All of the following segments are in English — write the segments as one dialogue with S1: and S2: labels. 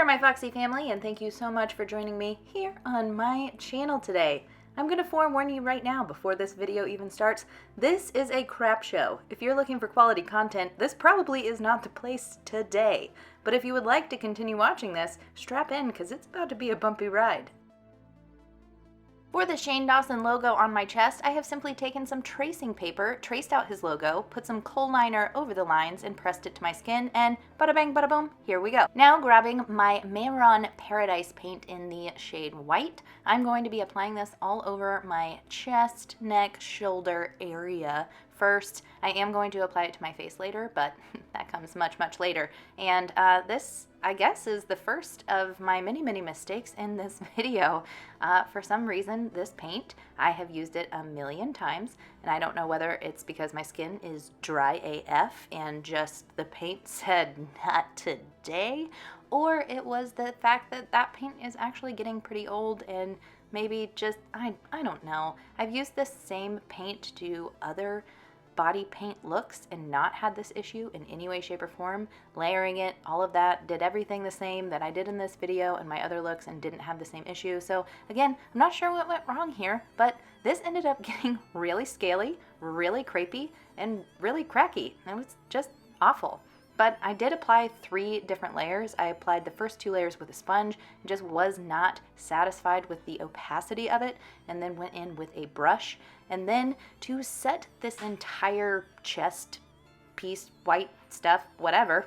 S1: there, my Foxy family, and thank you so much for joining me here on my channel today. I'm going to forewarn you right now before this video even starts, this is a crap show. If you're looking for quality content, this probably is not the place today. But if you would like to continue watching this, strap in because it's about to be a bumpy ride. For the Shane Dawson logo on my chest, I have simply taken some tracing paper, traced out his logo, put some kohl liner over the lines, and pressed it to my skin, and bada bang bada boom, here we go. Now grabbing my Mehron Paradise paint in the shade White, I'm going to be applying this all over my chest, neck, shoulder area. First, I am going to apply it to my face later, but that comes much, much later. And this, I guess, is the first of my many, many mistakes in this video. For some reason, this paint, I have used it a million times, and I don't know whether it's because my skin is dry AF and just the paint said, not today, or it was the fact that that paint is actually getting pretty old and maybe just, I don't know. I've used this same paint to do other body paint looks and not had this issue in any way, shape, or form. Layering it, all of that, did everything the same that I did in this video and my other looks and didn't have the same issue. So again, I'm not sure what went wrong here, but this ended up getting really scaly, really crepey, and really cracky. It was just awful. But I did apply 3 different layers. I applied the first 2 layers with a sponge and just was not satisfied with the opacity of it, and then went in with a brush. And then to set this entire chest piece, white stuff, whatever,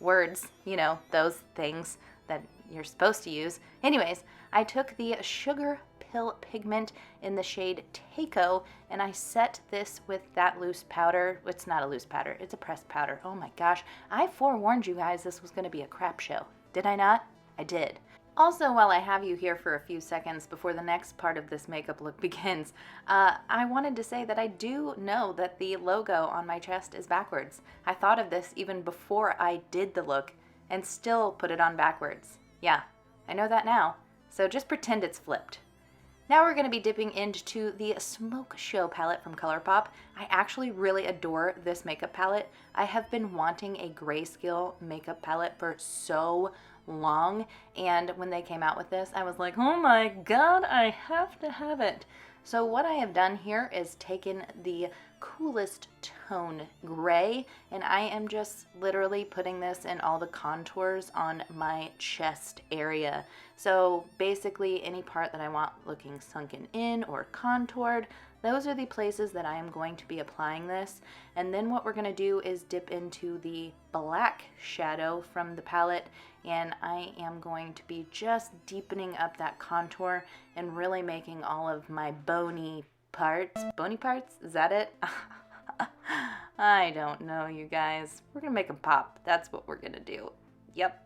S1: words, you know, those things that you're supposed to use. Anyways, I took the Sugar Pill pigment in the shade Taco, and I set this with that loose powder. It's not a loose powder, it's a pressed powder. Oh my gosh, I forewarned you guys this was going to be a crap show. Did I not? I did. Also, while I have you here for a few seconds before the next part of this makeup look begins, I wanted to say that I do know that the logo on my chest is backwards. I thought of this even before I did the look and still put it on backwards. Yeah, I know that now, so just pretend it's flipped. Now we're going to be dipping into the Smoke Show palette from ColourPop. I actually really adore this makeup palette. I have been wanting a grayscale makeup palette for so long, and when they came out with this, I was like, oh my god, I have to have it. So what I have done here is taken the coolest tone gray, and I am just literally putting this in all the contours on my chest area. So basically any part that I want looking sunken in or contoured, those are the places that I am going to be applying this. And then what we're going to do is dip into the black shadow from the palette, and I am going to be just deepening up that contour and really making all of my bony parts, is that it? I don't know, you guys. We're gonna make them pop. That's what we're gonna do. Yep.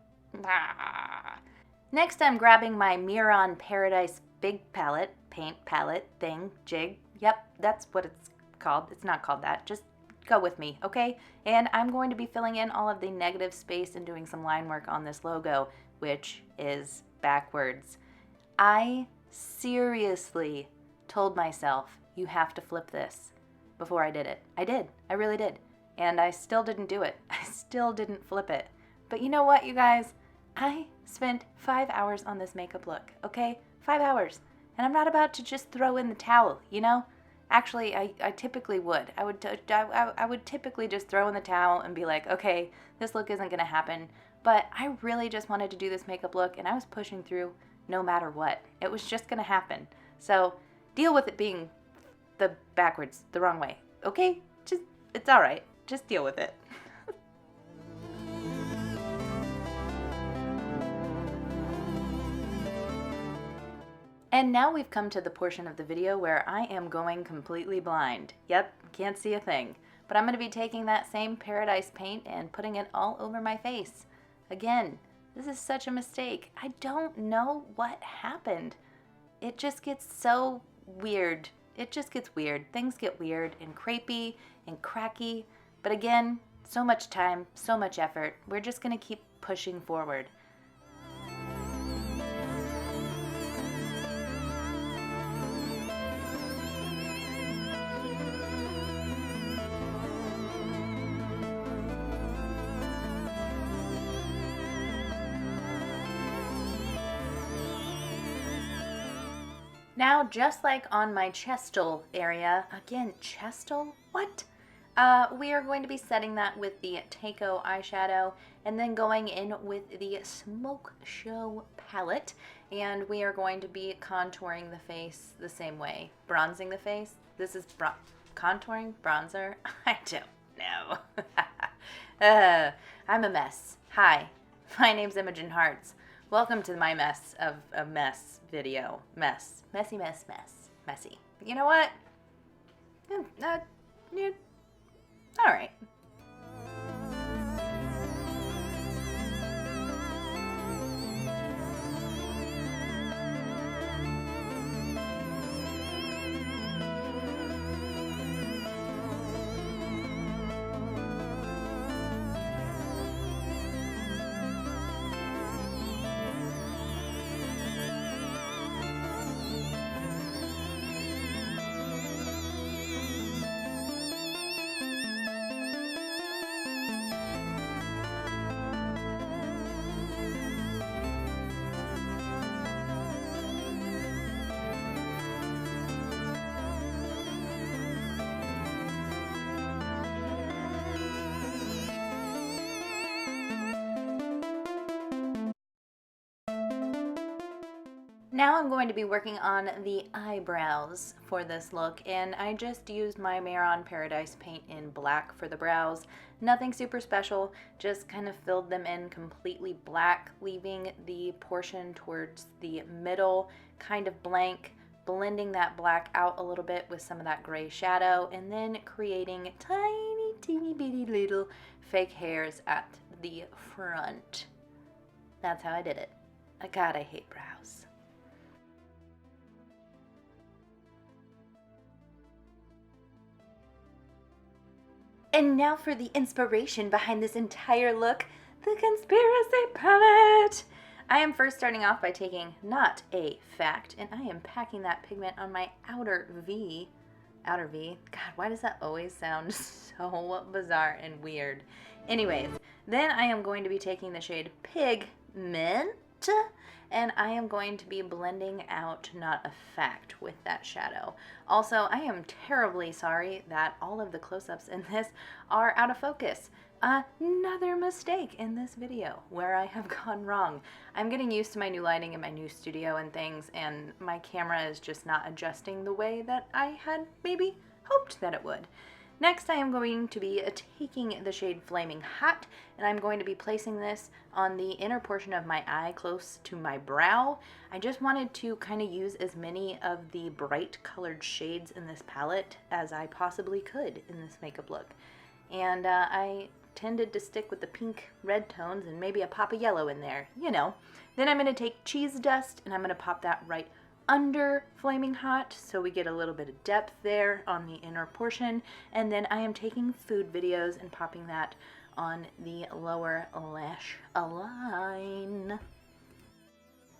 S1: Next, I'm grabbing my Mehron Paradise Big Palette, paint palette thing, jig. Yep, that's what it's called. It's not called that. Just go with me, okay? And I'm going to be filling in all of the negative space and doing some line work on this logo, which is backwards. I seriously told myself, you have to flip this before I did it. I did. I really did. And I still didn't do it. I still didn't flip it. But you know what, you guys? I spent 5 hours on this makeup look, okay? 5 hours. And I'm not about to just throw in the towel, you know? Actually, I typically would. I would typically just throw in the towel and be like, okay, this look isn't going to happen. But I really just wanted to do this makeup look, and I was pushing through no matter what. It was just going to happen. So deal with it being the wrong way, okay? Just, it's all right. Just deal with it. And now we've come to the portion of the video where I am going completely blind. Yep, can't see a thing. But I'm going to be taking that same Paradise paint and putting it all over my face. Again, this is such a mistake. I don't know what happened. It just gets so weird. It just gets weird. Things get weird and crepey and cracky. But again, so much time, so much effort. We're just going to keep pushing forward. Now, just like on my chestal area, again, chestal? What? We are going to be setting that with the Takeo eyeshadow and then going in with the Smoke Show palette, and we are going to be contouring the face the same way. Bronzing the face. This is contouring? Bronzer? I don't know. I'm a mess. Hi, my name's Imogen Hearts. Welcome to my mess of a mess video. Mess. Messy, mess, mess. Messy. You know what? All right. Now I'm going to be working on the eyebrows for this look, and I just used my Mehron Paradise paint in black for the brows. Nothing super special, just kind of filled them in completely black, leaving the portion towards the middle kind of blank, blending that black out a little bit with some of that gray shadow, and then creating tiny, teeny bitty little fake hairs at the front. That's how I did it. God, I hate brows. And now for the inspiration behind this entire look, the conspiracy palette. I am first starting off by taking not a fact, and I am packing that pigment on my outer V. Outer V? God, why does that always sound so bizarre and weird? Anyways, then I am going to be taking the shade Pigment, and I am going to be blending out not a fact with that shadow. Also, I am terribly sorry that all of the close-ups in this are out of focus. Another mistake in this video where I have gone wrong. I'm getting used to my new lighting in my new studio and things, and my camera is just not adjusting the way that I had maybe hoped that it would. Next, I am going to be taking the shade Flaming Hot, and I'm going to be placing this on the inner portion of my eye close to my brow. I just wanted to kind of use as many of the bright colored shades in this palette as I possibly could in this makeup look. And I tended to stick with the pink red tones and maybe a pop of yellow in there, you know. Then I'm going to take Cheese Dust and I'm going to pop that right under Flaming Hot so we get a little bit of depth there on the inner portion, and then I am taking Food Videos and popping that on the lower lash line.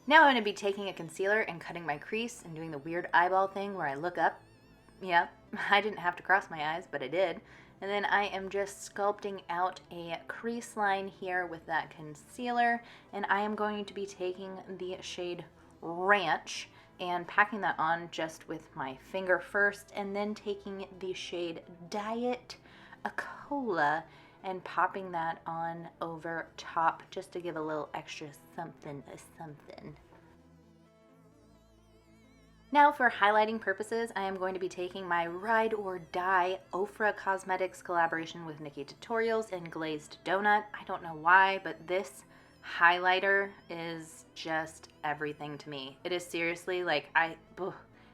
S1: Now I'm going to be taking a concealer and cutting my crease and doing the weird eyeball thing where I look up. Yeah, I didn't have to cross my eyes, but I did. And then I am just sculpting out a crease line here with that concealer, and I am going to be taking the shade Ranch and packing that on just with my finger first, and then taking the shade Diet Cola and popping that on over top just to give a little extra something. Now for highlighting purposes, I am going to be taking my Ride or Die Ofra Cosmetics collaboration with Nikki Tutorials in Glazed Donut. I don't know why, but this highlighter is just everything to me. It is seriously like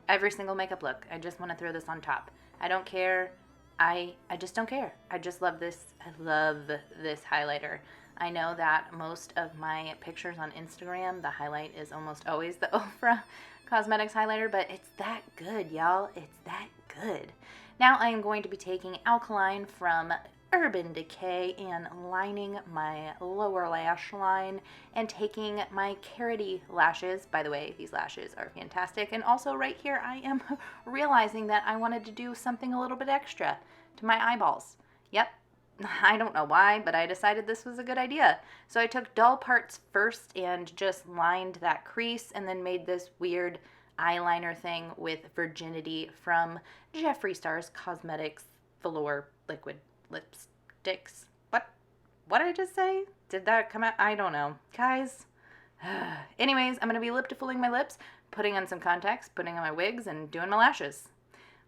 S1: every single makeup look. I just want to throw this on top. I don't care. I just don't care. I just love this. I love this highlighter. I know that most of my pictures on Instagram, the highlight is almost always the Ofra Cosmetics highlighter, but it's that good, y'all. It's that good. Now I am going to be taking Alkaline from Urban Decay and lining my lower lash line and taking my Carroty lashes. By the way, these lashes are fantastic. And also right here, I am realizing that I wanted to do something a little bit extra to my eyeballs. Yep, I don't know why, but I decided this was a good idea. So I took dull parts first and just lined that crease and then made this weird eyeliner thing with Virginity from Jeffree Star's Cosmetics Velour Liquid Lipsticks. What did I just say? Did that come out? I don't know. Guys. Anyways, I'm going to be lip-to-fulling my lips, putting on some contacts, putting on my wigs, and doing my lashes.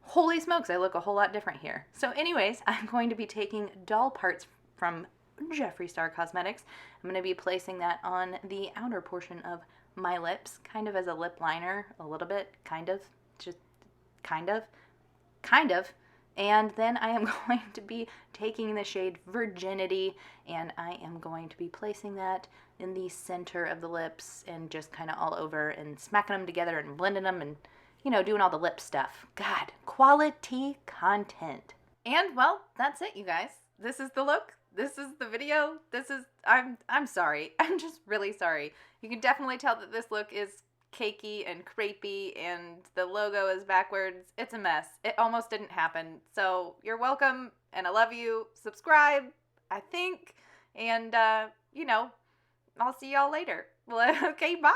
S1: Holy smokes, I look a whole lot different here. So anyways, I'm going to be taking doll parts from Jeffree Star Cosmetics. I'm going to be placing that on the outer portion of my lips, kind of as a lip liner, a little bit, kind of, just kind of. And then I am going to be taking the shade Virginity, and I am going to be placing that in the center of the lips and just kind of all over and smacking them together and blending them and, you know, doing all the lip stuff. God, quality content. And, well, that's it, you guys. This is the look. This is the video. I'm sorry. I'm just really sorry. You can definitely tell that this look is cakey and crepey and the logo is backwards. It's a mess. It almost didn't happen. So you're welcome and I love you. Subscribe, I think. And, you know, I'll see y'all later. Okay, bye.